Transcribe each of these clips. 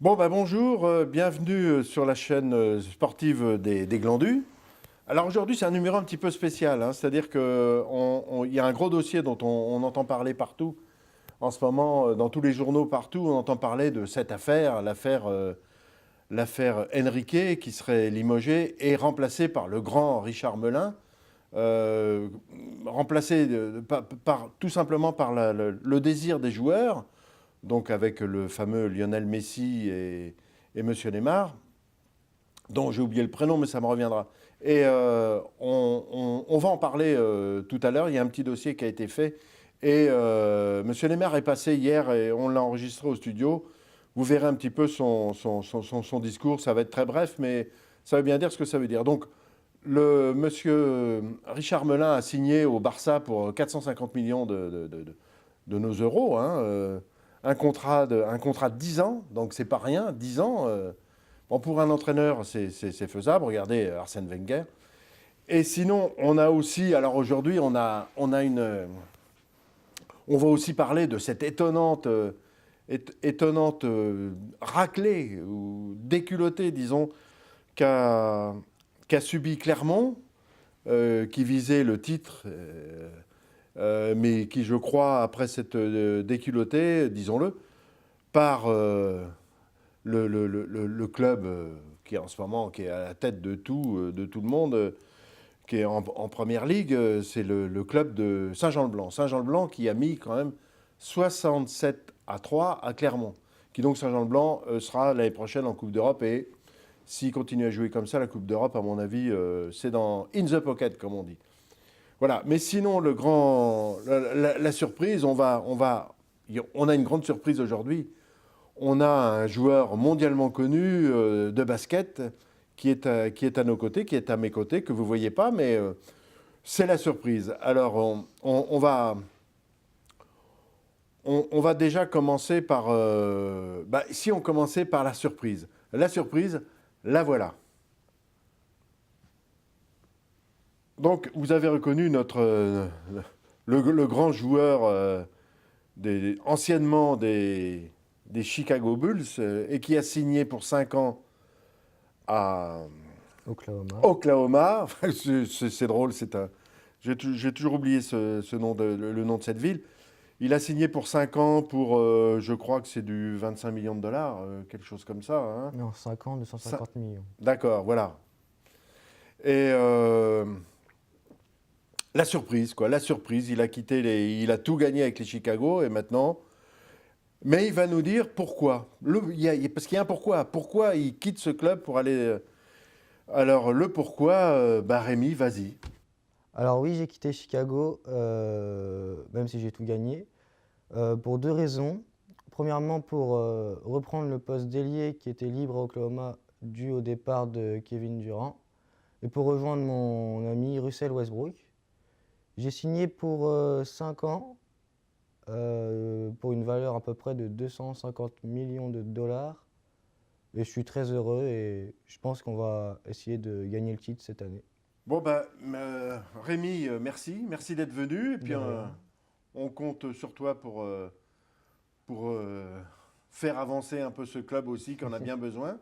Bon, bah bonjour, bienvenue sur la chaîne sportive des Glandus. Alors aujourd'hui, c'est un numéro un petit peu spécial, hein, c'est-à-dire qu'il y a un gros dossier dont on entend parler partout en ce moment, dans tous les journaux partout, on entend parler de cette affaire, l'affaire Enrique, qui serait limogé et remplacé par le grand Richard Melin, euh, remplacé tout simplement par le désir des joueurs, donc avec le fameux Lionel Messi et Monsieur Neymar, dont j'ai oublié le prénom, mais ça me reviendra. Et on va en parler tout à l'heure. Il y a un petit dossier qui a été fait. Et Monsieur Neymar est passé hier et on l'a enregistré au studio. Vous verrez un petit peu son discours. Ça va être très bref, mais ça veut bien dire ce que ça veut dire. Donc, le monsieur Richard Melin a signé au Barça pour 450 millions de nos euros, hein, un contrat de 10 ans, donc c'est pas rien, 10 ans. Bon, pour un entraîneur, c'est faisable. Regardez Arsène Wenger. Et sinon, on a aussi, alors aujourd'hui, on va aussi parler de cette étonnante raclée ou déculottée, disons, qu'a subi Clermont, qui visait le titre, mais qui, je crois, après cette déculottée, disons-le, par le club qui est en ce moment qui est à la tête de tout le monde, qui est en première ligue, c'est le club de Saint-Jean-le-Blanc. Saint-Jean-le-Blanc qui a mis quand même 67-3 à Clermont. Qui donc Saint-Jean-le-Blanc sera l'année prochaine en Coupe d'Europe et s'il continue à jouer comme ça, la Coupe d'Europe, à mon avis, c'est dans in the pocket, comme on dit. Voilà. Mais sinon, la surprise, on a une grande surprise aujourd'hui. On a un joueur mondialement connu de basket qui est à nos côtés, qui est à mes côtés, que vous ne voyez pas, mais c'est la surprise. Alors, on va déjà commencer par... si on commençait par la surprise, la voilà. Donc, vous avez reconnu le grand joueur anciennement des Chicago Bulls et qui a signé pour 5 ans à Oklahoma. Oklahoma. C'est drôle, j'ai toujours oublié le nom de cette ville. Il a signé pour 5 ans pour, je crois que c'est du 25 millions de dollars, quelque chose comme ça, hein. Non, 5 ans, 250 millions. D'accord, voilà. Et la surprise, quoi, la surprise. Il a tout gagné avec les Chicago et maintenant. Mais il va nous dire pourquoi. Parce qu'il y a un pourquoi. Pourquoi il quitte ce club pour aller. Alors, le pourquoi, Rémi, vas-y. Alors oui, j'ai quitté Chicago, même si j'ai tout gagné, pour deux raisons. Premièrement, pour reprendre le poste d'ailier qui était libre à Oklahoma dû au départ de Kevin Durant, et pour rejoindre mon ami Russell Westbrook. J'ai signé pour 5 ans, pour une valeur à peu près de 250 millions de dollars. Et je suis très heureux et je pense qu'on va essayer de gagner le titre cette année. Bon, Rémi, merci. Merci d'être venu. Et puis, De rien. on compte sur toi pour faire avancer un peu ce club aussi, qu'on a bien besoin,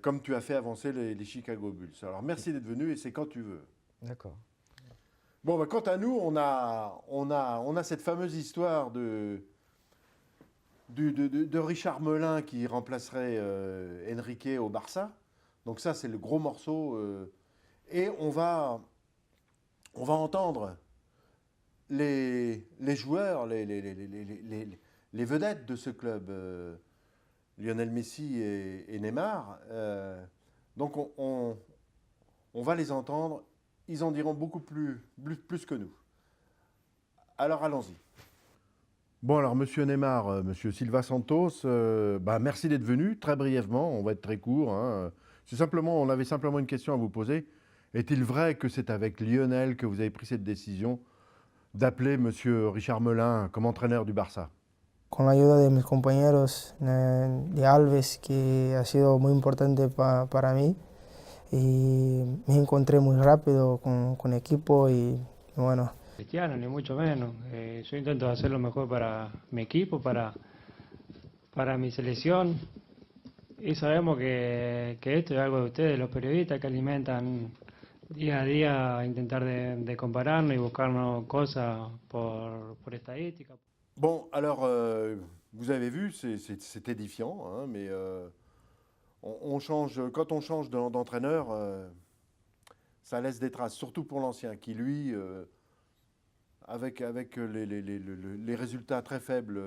comme tu as fait avancer les Chicago Bulls. Alors, merci d'être venu et c'est quand tu veux. D'accord. Bon, quant à nous, on a cette fameuse histoire de Richard Melin qui remplacerait Enrique au Barça. Donc ça, c'est le gros morceau. Et on va entendre les joueurs, les vedettes de ce club, Lionel Messi et Neymar. Donc on va les entendre. Ils en diront beaucoup plus que nous. Alors allons-y. Bon, alors, monsieur Neymar, monsieur Silva Santos, merci d'être venu. Très brièvement, on va être très court, hein. On avait simplement une question à vous poser. Est-il vrai que c'est avec Lionel que vous avez pris cette décision d'appeler monsieur Richard Melin comme entraîneur du Barça? Con la ayuda de mis compañeros, de Alves, que ha sido muy importante para mí, y me encontré muy rápido con equipo y bueno. Cristiano, ni mucho menos. Yo intento hacer lo mejor para mi equipo, para mi selección. Y sabemos que esto es algo de ustedes, los periodistas que alimentan día a día a intentar de compararnos y buscarnos cosas por estadística. Bon, alors, vous avez vu, c'est édifiant, hein, mais on change, quand on change d'entraîneur, ça laisse des traces, surtout pour l'ancien, qui lui, avec les résultats très faibles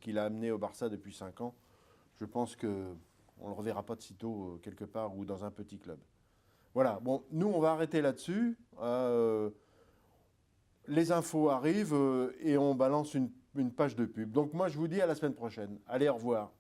qu'il a amenés au Barça depuis 5 ans, je pense qu'on ne le reverra pas de sitôt quelque part ou dans un petit club. Voilà, bon, nous on va arrêter là-dessus. Les infos arrivent et on balance une page de pub. Donc moi je vous dis à la semaine prochaine. Allez, au revoir.